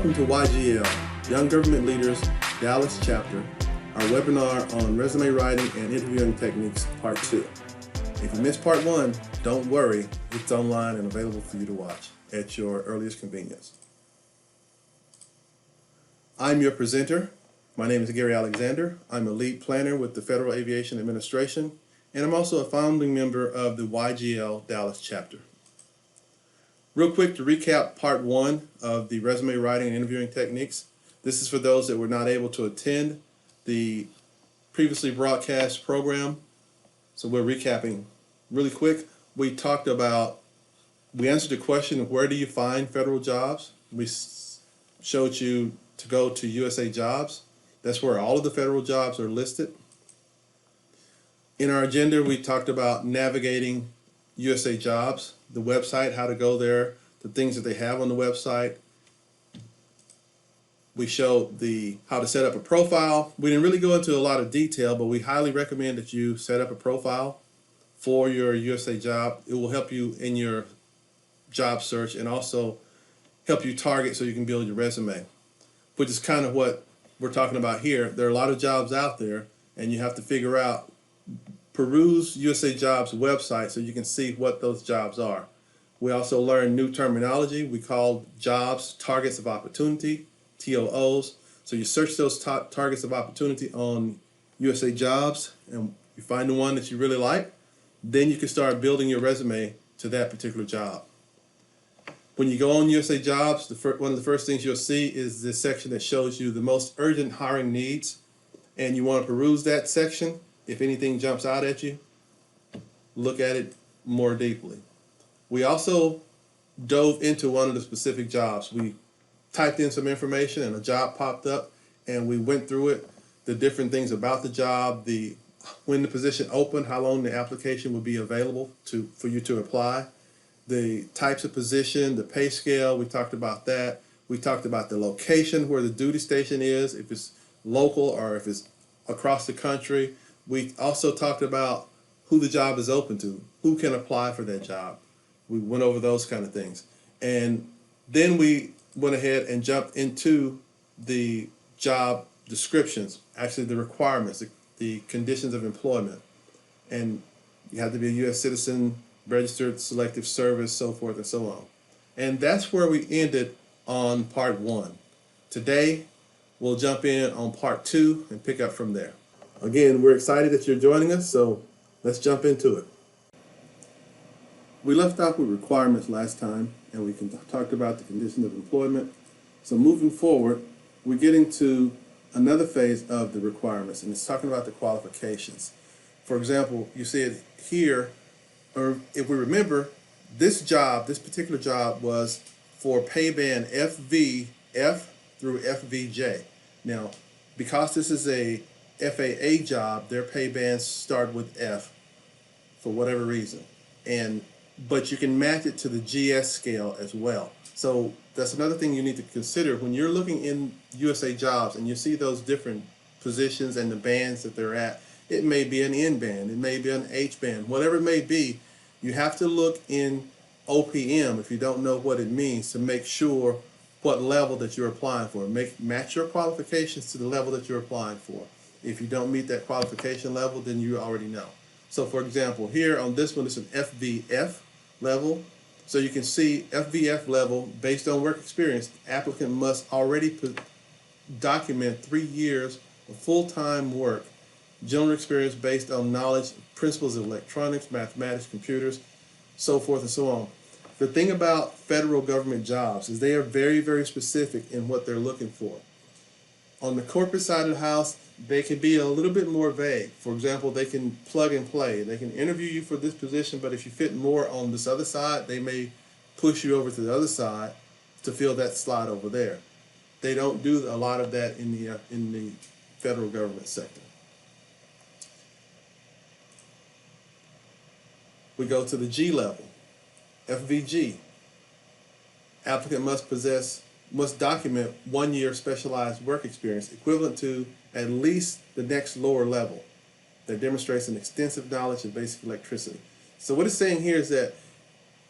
Welcome to YGL, Young Government Leaders, Dallas Chapter, our webinar on resume writing and interviewing techniques, Part 2. If you missed Part 1, don't worry, it's online and available for you to watch at your earliest convenience. I'm your presenter. My name is Gary Alexander. I'm a lead planner with the Federal Aviation Administration, and I'm also a founding member of the YGL Dallas Chapter. Real quick to recap Part 1 of the resume writing and interviewing techniques. This is for those that were not able to attend the previously broadcast program. So we're recapping really quick. We answered the question of where do you find federal jobs. We showed you to go to USA Jobs. That's where all of the federal jobs are listed. In our agenda, we talked about navigating USA Jobs, the website, how to go there, the things that they have on the website. We showed how to set up a profile. We didn't really go into a lot of detail, but we highly recommend that you set up a profile for your USA Job. It will help you in your job search and also help you target so you can build your resume, which is kind of what we're talking about here. There are a lot of jobs out there, and you have to figure out, peruse USA Jobs website so you can see what those jobs are. We also learned new terminology. We call jobs targets of opportunity, TOOs. So you search those targets of opportunity on USA Jobs and you find the one that you really like. Then you can start building your resume to that particular job. When you go on USA Jobs, one of the first things you'll see is this section that shows you the most urgent hiring needs, and you want to peruse that section. If anything jumps out at you, look at it more deeply. We also dove into one of the specific jobs. We typed in some information and a job popped up, and we went through it, the different things about the job, when the position opened, how long the application would be available for you to apply, the types of position, the pay scale, we talked about that. We talked about the location where the duty station is, if it's local or if it's across the country. We also talked about who the job is open to, who can apply for that job. We went over those kind of things. And then we went ahead and jumped into the job descriptions, actually the requirements, the conditions of employment. And you have to be a U.S. citizen, registered, selective service, so forth and so on. And that's where we ended on Part 1. Today, we'll jump in on Part 2 and pick up from there. Again, we're excited that you're joining us, so let's jump into it. We left off with requirements last time, and we talked about the conditions of employment. So moving forward, we're getting to another phase of the requirements, and it's talking about the qualifications. For example, you see it here, or if we remember, this particular job was for pay band F through FVJ. Now, because this is a FAA job, their pay bands start with F for whatever reason, but you can match it to the GS scale as well. So that's another thing you need to consider when you're looking in USA Jobs and you see those different positions and the bands that they're at. It may be an N band, it may be an H band, whatever it may be. You have to look in OPM, if you don't know what it means, to make sure what level that you're applying for. Match your qualifications to the level that you're applying for. If you don't meet that qualification level, then you already know. So for example, here on this one, it's an FVF level. So you can see FVF level, based on work experience, the applicant must already document 3 years of full-time work, general experience based on knowledge, principles of electronics, mathematics, computers, so forth and so on. The thing about federal government jobs is they are very, very specific in what they're looking for. On the corporate side of the house, they can be a little bit more vague. For example, they can plug and play. They can interview you for this position, but if you fit more on this other side, they may push you over to the other side to fill that slot over there. They don't do a lot of that in the federal government sector. We go to the G level, FVG. Applicant must document 1 year specialized work experience equivalent to at least the next lower level that demonstrates an extensive knowledge of basic electricity. So what it's saying here is that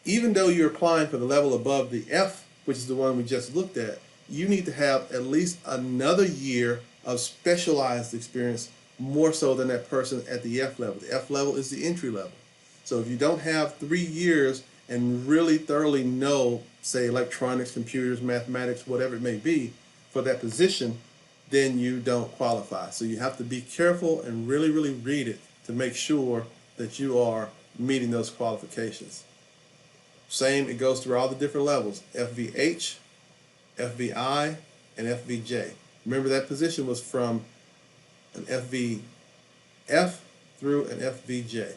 even though you're applying for the level above the F, which is the one we just looked at, you need to have at least another year of specialized experience, more so than that person at the F level. The F level is the entry level. So if you don't have 3 years and really thoroughly know, say, electronics, computers, mathematics, whatever it may be, for that position, then you don't qualify. So you have to be careful and really, really read it to make sure that you are meeting those qualifications. Same, it goes through all the different levels: FVH, FVI, and FVJ. Remember, that position was from an FVF through an FVJ.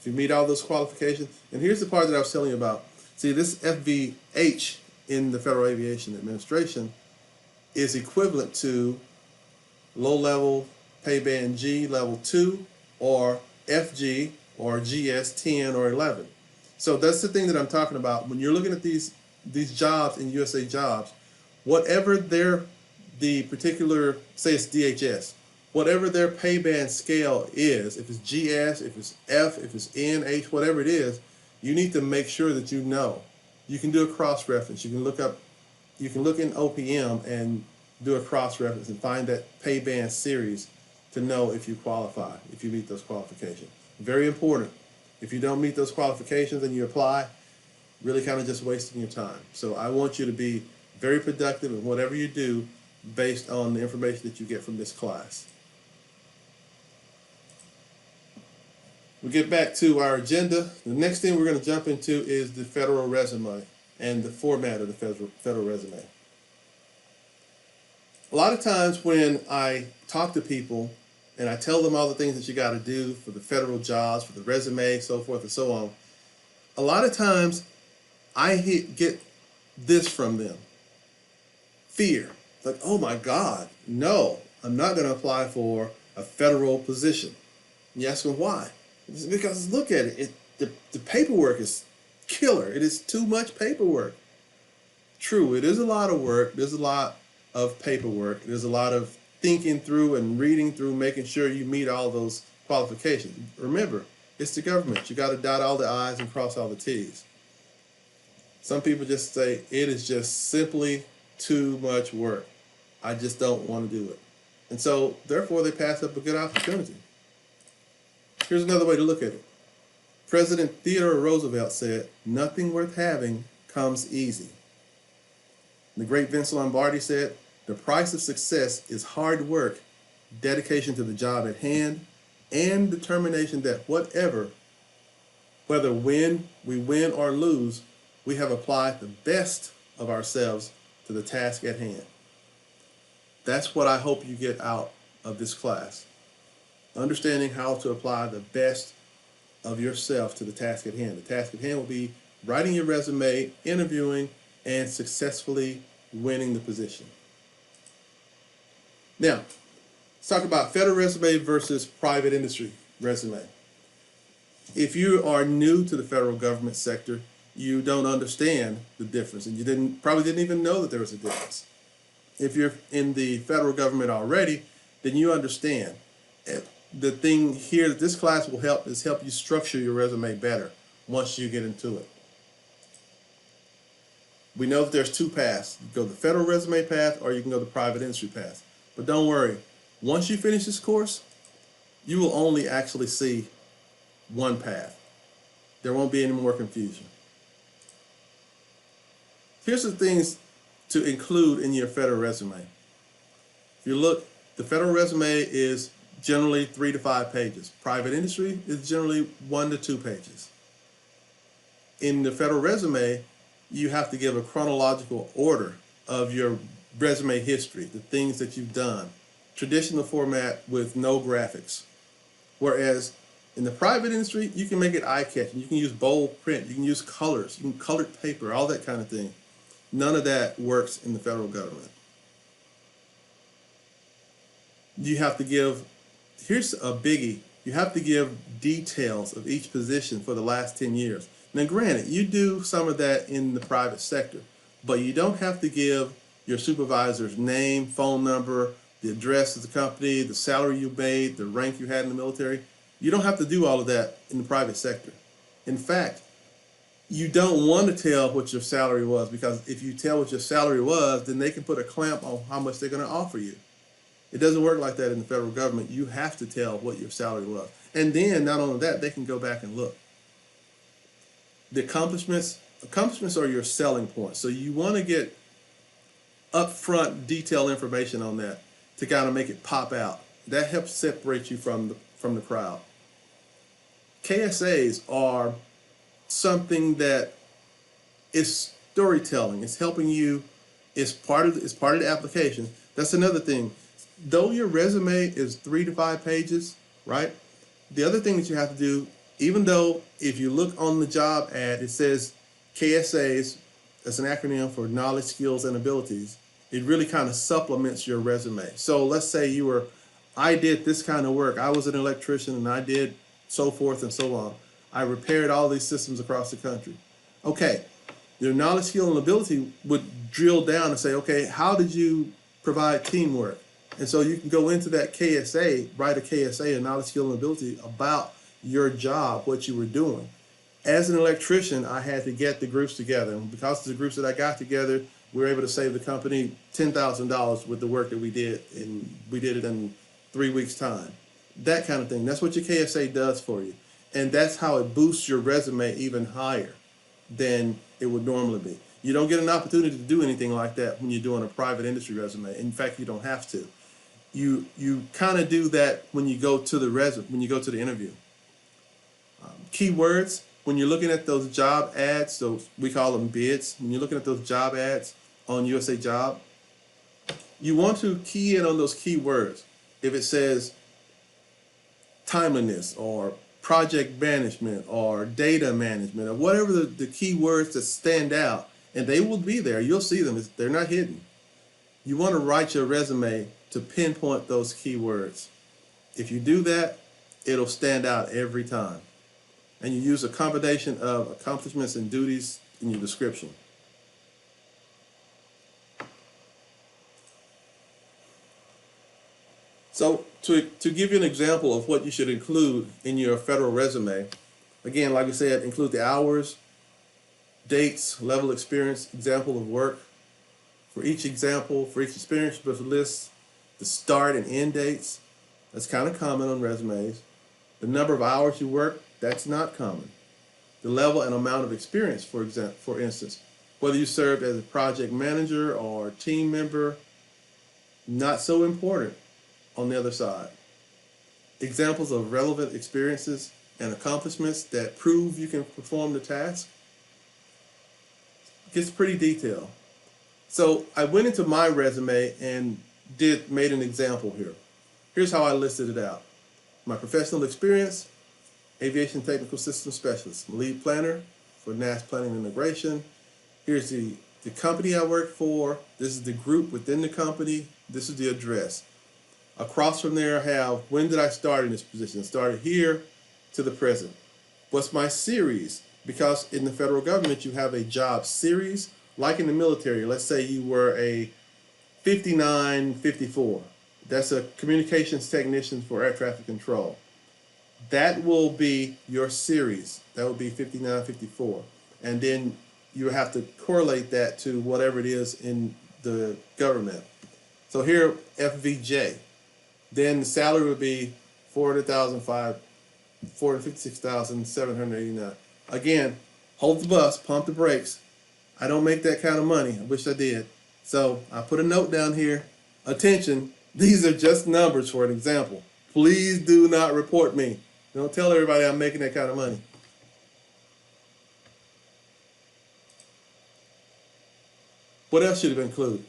If you meet all those qualifications, and here's the part that I was telling you about. See, this FVH in the Federal Aviation Administration is equivalent to low level pay band G level 2 or FG or GS 10 or 11. So that's the thing that I'm talking about. When you're looking at these jobs in USA Jobs, whatever the particular, say it's DHS, whatever their pay band scale is, if it's GS, if it's F, if it's NH, whatever it is, you need to make sure that you know. You can do a cross-reference. You can look in OPM and do a cross-reference and find that pay band series to know if you qualify, if you meet those qualifications. Very important. If you don't meet those qualifications and you apply, really kind of just wasting your time. So I want you to be very productive in whatever you do based on the information that you get from this class. We get back to our agenda. The next thing we're going to jump into is the federal resume and the format of the federal resume. A lot of times when I talk to people and I tell them all the things that you got to do for the federal jobs, for the resume, so forth and so on, a lot of times I get this from them. Fear. Like, oh my God, no, I'm not going to apply for a federal position. And you ask them why? It's because look at it. The paperwork is killer. It is too much paperwork. True, it is a lot of work. There's a lot of paperwork. There's a lot of thinking through and reading through, making sure you meet all those qualifications. Remember, it's the government. You got to dot all the I's and cross all the T's. Some people just say it is just simply too much work. I just don't want to do it. And so, therefore, they pass up a good opportunity. Here's another way to look at it. President Theodore Roosevelt said, "Nothing worth having comes easy." The great Vince Lombardi said, "The price of success is hard work, dedication to the job at hand, and determination that whether we win or lose, we have applied the best of ourselves to the task at hand." That's what I hope you get out of this class. Understanding how to apply the best of yourself to the task at hand. The task at hand will be writing your resume, interviewing, and successfully winning the position. Now, let's talk about federal resume versus private industry resume. If you are new to the federal government sector, you don't understand the difference, and you probably didn't even know that there was a difference. If you're in the federal government already, then you understand. The thing here that this class will help is help you structure your resume better once you get into it. We know that there's two paths. You go the federal resume path or you can go the private industry path. But don't worry, once you finish this course, you will only actually see one path. There won't be any more confusion. Here's the things to include in your federal resume. If you look, the federal resume is generally 3 to 5 pages. Private industry is generally 1 to 2 pages. In the federal resume, you have to give a chronological order of your resume history, the things that you've done. Traditional format with no graphics. Whereas in the private industry, you can make it eye-catching. You can use bold print. You can use colors. You can colored paper, all that kind of thing. None of that works in the federal government. You have to give, here's a biggie, you have to give details of each position for the last 10 years. Now granted, you do some of that in the private sector, but you don't have to give your supervisor's name, phone number, the address of the company, the salary you made, the rank you had in the military. You don't have to do all of that in the private sector. In fact, You don't want to tell what your salary was, because if you tell what your salary was, then they can put a clamp on how much they're going to offer you. It doesn't work like that in the federal government. You have to tell what your salary was. And then not only that, they can go back and look. The accomplishments are your selling point. So you want to get upfront detailed information on that to kind of make it pop out. That helps separate you from the crowd. KSAs are something that is storytelling. It's helping you. It's part of the application. That's another thing. Though your resume is 3 to 5 pages, right? The other thing that you have to do, even though if you look on the job ad, it says KSAs, that's an acronym for knowledge, skills, and abilities. It really kind of supplements your resume. So let's say I did this kind of work. I was an electrician and I did so forth and so on. I repaired all these systems across the country. Okay, your knowledge, skill, and ability would drill down and say, okay, how did you provide teamwork? And so you can go into that KSA, write a KSA, a knowledge, skill, and ability about your job, what you were doing. As an electrician, I had to get the groups together. And because of the groups that I got together, we were able to save the company $10,000 with the work that we did. And we did it in 3 weeks' time. That kind of thing. That's what your KSA does for you. And that's how it boosts your resume even higher than it would normally be. You don't get an opportunity to do anything like that when you're doing a private industry resume. In fact, you don't have to. You kind of do that when you go to the interview. Keywords, when you're looking at those job ads, so we call them bids. When you're looking at those job ads on USA Job, you want to key in on those keywords. If it says timeliness or project management or data management or whatever the keywords that stand out, and they will be there. You'll see them. They're not hidden. You want to write your resume to pinpoint those keywords. If you do that, it'll stand out every time. And you use a combination of accomplishments and duties in your description. So to give you an example of what you should include in your federal resume, again, like I said, include the hours, dates, level of experience, example of work. For each example, for each experience, you list the start and end dates. That's kind of common on resumes. The number of hours you work, that's not common. The level and amount of experience, for instance, whether you served as a project manager or team member, not so important on the other side. Examples of relevant experiences and accomplishments that prove you can perform the task. It gets pretty detailed. So I went into my resume and made an example here. Here's how I listed it out. My professional experience: aviation technical system specialist, lead planner for NAS planning and integration. Here's the company I work for. This is the group within the company. This is the address. Across from there I have, when did I start in this position? Started here to the present. What's my series? Because in the federal government you have a job series. Like in the military, let's say you were a 5954. That's a communications technician for air traffic control. That will be your series. That will be 5954. And then you have to correlate that to whatever it is in the government. So here, FVJ. Then the salary would be $456,789. Again, hold the bus, pump the brakes. I don't make that kind of money. I wish I did. So I put a note down here. Attention, these are just numbers for an example. Please do not report me. Don't tell everybody I'm making that kind of money. What else should have included?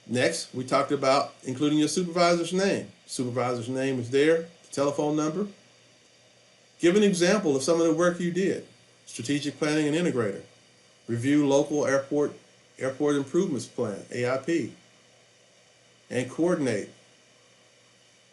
Next, we talked about including your supervisor's name. Supervisor's name is there, the telephone number. Give an example of some of the work you did. Strategic planning and integrator. Review local airport improvements plan, AIP. And coordinate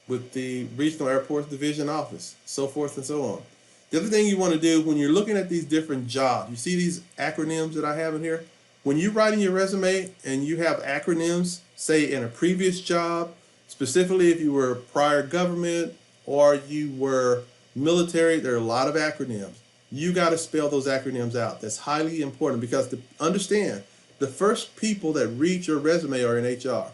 with the regional airports division office, so forth and so on. The other thing you want to do when you're looking at these different jobs, you see these acronyms that I have in here? When you're writing your resume and you have acronyms, say in a previous job, specifically if you were prior government or you were military, there are a lot of acronyms. you got to spell those acronyms out. That's highly important because understand, the first people that read your resume are in HR.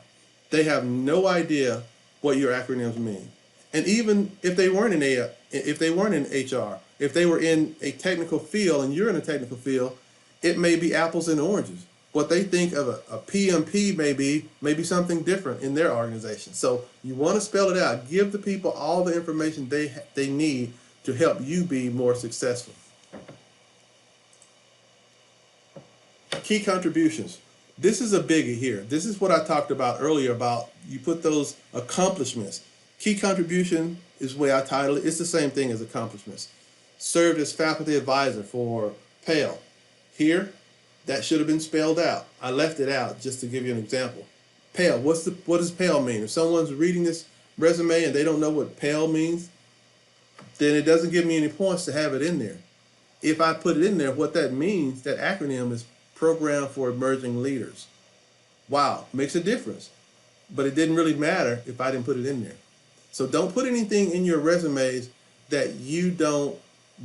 They have no idea what your acronyms mean. And even if they weren't in if they weren't in HR, if they were in a technical field and you're in a technical field, it may be apples and oranges. What they think of a PMP may be something different in their organization. So you want to spell it out. Give the people all the information they need to help you be more successful. Key contributions. This is a biggie here. This is what I talked about earlier about you put those accomplishments. Key contribution is the way I title it. It's the same thing as accomplishments. Served as faculty advisor for Pell. Here, that should have been spelled out. I left it out just to give you an example. Pell, what does Pell mean? If someone's reading this resume and they don't know what Pell means, then it doesn't give me any points to have it in there. If I put it in there, what that means, that acronym is Program for Emerging Leaders. Wow, makes a difference. But it didn't really matter if I didn't put it in there. So don't put anything in your resumes that you don't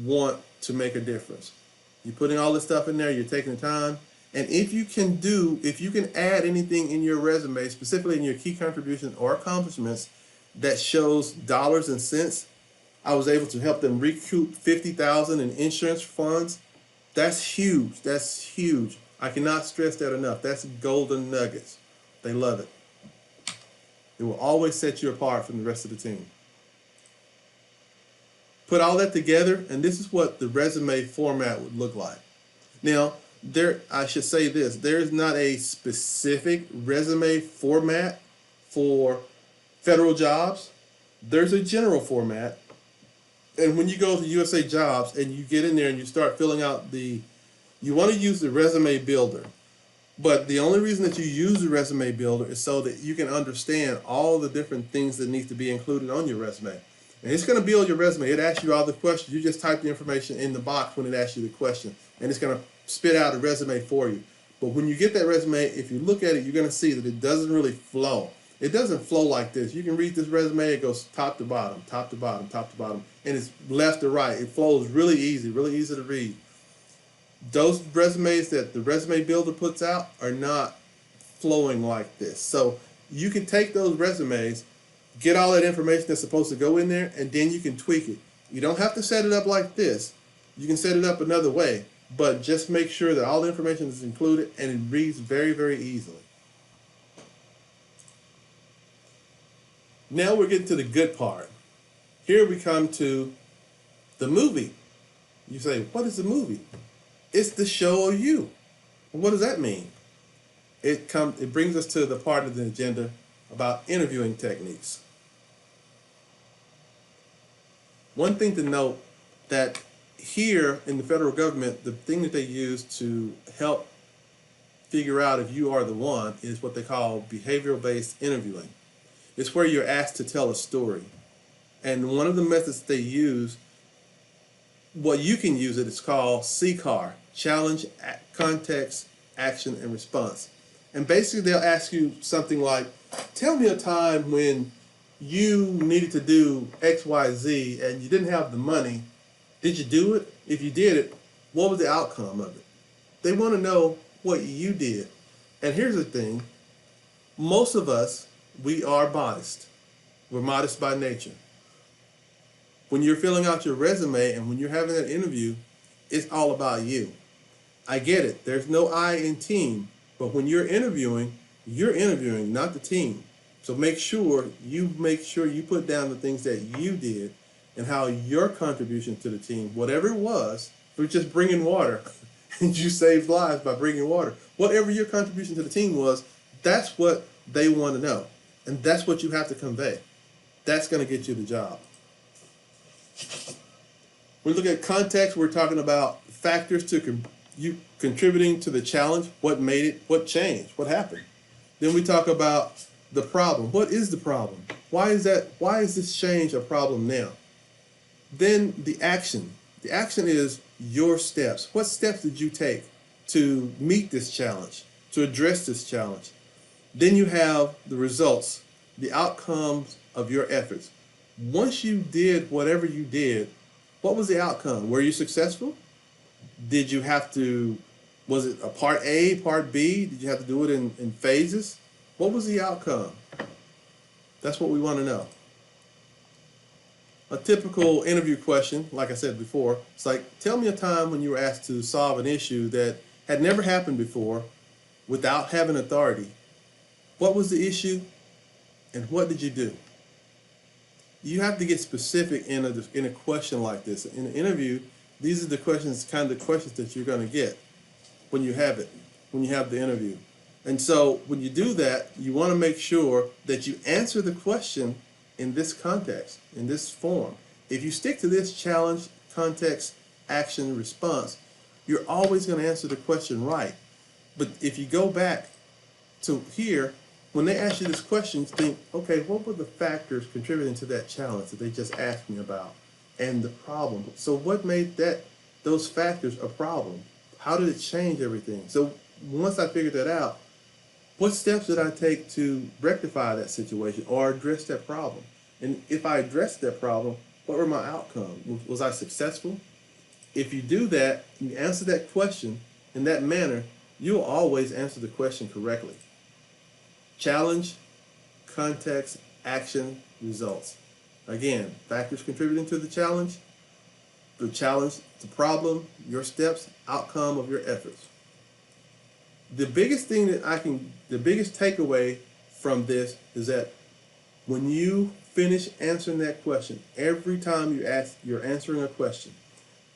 want to make a difference. You're putting all this stuff in there, you're taking the time. And if you can add anything in your resume, specifically in your key contributions or accomplishments that shows dollars and cents, I was able to help them recoup $50,000 in insurance funds. That's huge. That's huge. I cannot stress that enough. That's golden nuggets. They love it. It will always set you apart from the rest of the team. Put all that together, and this is what the resume format would look like. Now, I should say this. There is not a specific resume format for federal jobs. There's a general format. And when you go to USA Jobs and you get in there and you start filling out you want to use the resume builder. But the only reason that you use the resume builder is so that you can understand all the different things that need to be included on your resume. And it's going to build your resume. It asks you all the questions. You just type the information in the box when it asks you the question. And it's going to spit out a resume for you. But when you get that resume, if you look at it, you're going to see that it doesn't really flow. It doesn't flow like this. You can read this resume, it goes top to bottom, top to bottom, top to bottom, and it's left to right. It flows really easy to read. Those resumes that the resume builder puts out are not flowing like this. So you can take those resumes, get all that information that's supposed to go in there, and then you can tweak it. You don't have to set it up like this. You can set it up another way, but just make sure that all the information is included and it reads very, very easily. Now we're getting to the good part. Here we come to the movie. You say, what is the movie? It's the show of you. Well, what does that mean? It brings us to the part of the agenda about interviewing techniques. One thing to note that here in the federal government, the thing that they use to help figure out if you are the one is what they call behavioral-based interviewing. It's where you're asked to tell a story. And one of the methods they use, what you can use it's called CCAR, Challenge, Context, Action, and Response. And basically they'll ask you something like, tell me a time when you needed to do X, Y, Z and you didn't have the money. Did you do it? If you did it, what was the outcome of it? They want to know what you did. And here's the thing, most of us, we are modest. We're modest by nature. When you're filling out your resume and when you're having that interview, it's all about you. I get it. There's no I in team. But when you're interviewing, not the team. So make sure you put down the things that you did and how your contribution to the team, whatever it was, for just bringing water, and you saved lives by bringing water. Whatever your contribution to the team was, that's what they want to know. And that's what you have to convey. That's going to get you the job. We look at context. We're talking about factors to you contributing to the challenge. What made it? What changed? What happened? Then we talk about the problem. What is the problem? Why is this change a problem now? Then the action. The action is your steps. What steps did you take to meet this challenge, to address this challenge? Then you have the results, the outcomes of your efforts. Once you did whatever you did, what was the outcome? Were you successful? Did you have to, was it a part A, part B? Did you have to do it in phases? What was the outcome? That's what we want to know. A typical interview question, like I said before, it's like, tell me a time when you were asked to solve an issue that had never happened before without having authority. What was the issue and what did you do? You have to get specific in a question like this. In an interview, these are the questions, kind of the questions that you're going to get when you have it, when you have the interview. And so when you do that, you want to make sure that you answer the question in this context, in this form. If you stick to this challenge, context, action, response, you're always going to answer the question right. But if you go back to here, when they ask you this question, think, okay, what were the factors contributing to that challenge that they just asked me about and the problem? So what made those factors a problem? How did it change everything? So once I figured that out, what steps did I take to rectify that situation or address that problem? And if I addressed that problem, what were my outcomes? Was I successful? If you do that, you answer that question in that manner, you'll always answer the question correctly. Challenge, context, action, results. Again, factors contributing to the challenge, the problem, your steps, outcome of your efforts. The biggest takeaway from this is that when you finish answering that question, every time you're answering a question,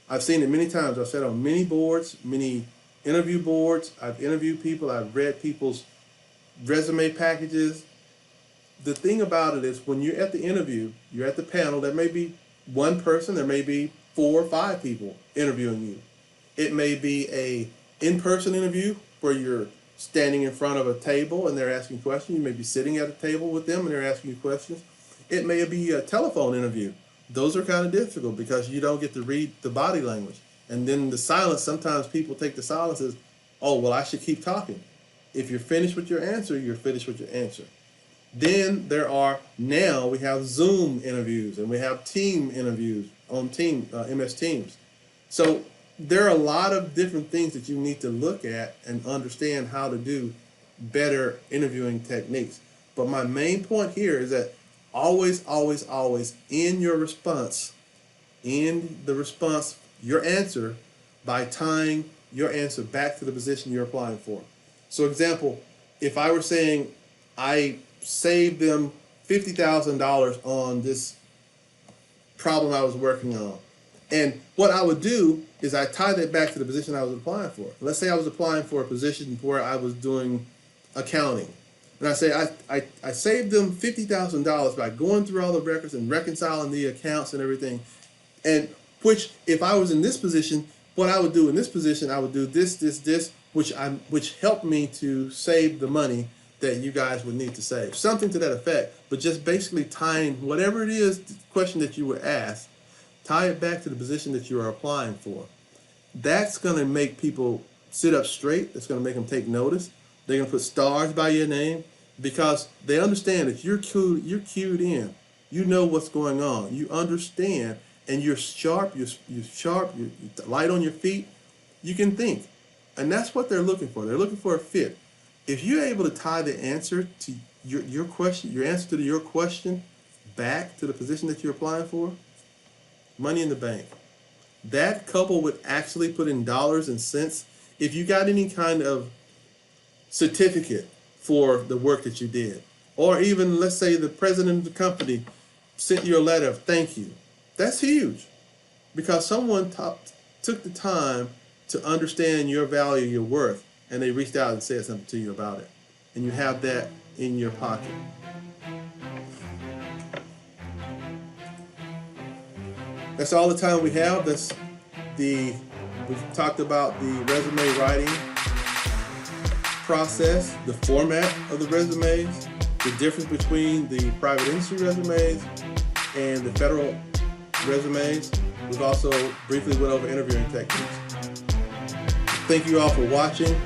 I've seen it many times. I've sat on many boards, many interview boards. I've interviewed people. I've read people's resume packages. The thing about it is when you're at the interview, you're at the panel, there may be one person, there may be 4 or 5 people interviewing you. It may be a in-person interview where you're standing in front of a table and they're asking questions. You may be sitting at a table with them and they're asking you questions. It may be a telephone interview. Those are kind of difficult because you don't get to read the body language. And then the silence, sometimes people take the silence as, oh, well, I should keep talking. If you're finished with your answer, you're finished with your answer. Then now we have Zoom interviews and we have team interviews on MS Teams. So there are a lot of different things that you need to look at and understand how to do better interviewing techniques. But my main point here is that always, always, always in your response, your answer, by tying your answer back to the position you're applying for. So example, if I were saying I saved them $50,000 on this problem I was working on, and what I would do is I tie that back to the position I was applying for. Let's say I was applying for a position where I was doing accounting. And I say I saved them $50,000 by going through all the records and reconciling the accounts and everything. And which, if I was in this position, what I would do in this position, I would do this, which helped me to save the money that you guys would need to save. Something to that effect, but just basically tying whatever it is, the question that you were asked, tie it back to the position that you are applying for. That's going to make people sit up straight. That's going to make them take notice. They're going to put stars by your name because they understand that you're cued in. You know what's going on. You understand, and you're sharp. You're light on your feet. You can think, and that's what they're looking for. They're looking for a fit. If you're able to tie the answer to your question, your answer to your question, back to the position that you're applying for, money in the bank. That coupled with actually putting dollars and cents, if you got any kind of certificate for the work that you did, or even let's say the president of the company sent you a letter of thank you, that's huge because someone took the time to understand your value, your worth, and they reached out and said something to you about it, and you have that in your pocket. That's all the time we have. We've talked about the resume writing process, the format of the resumes, the difference between the private industry resumes and the federal resumes. We've also briefly went over interviewing techniques. Thank you all for watching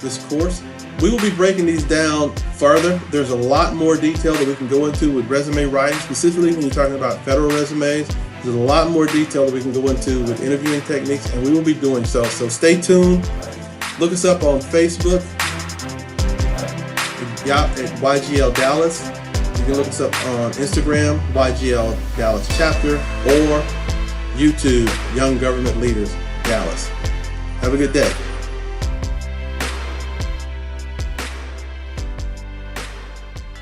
this course. We will be breaking these down further. There's a lot more detail that we can go into with resume writing, specifically when you're talking about federal resumes, There's a lot more detail that we can go into with interviewing techniques, and we will be doing so. So stay tuned. Look us up on Facebook at YGL Dallas. You can look us up on Instagram, YGL Dallas Chapter, or YouTube, Young Government Leaders Dallas. Have a good day.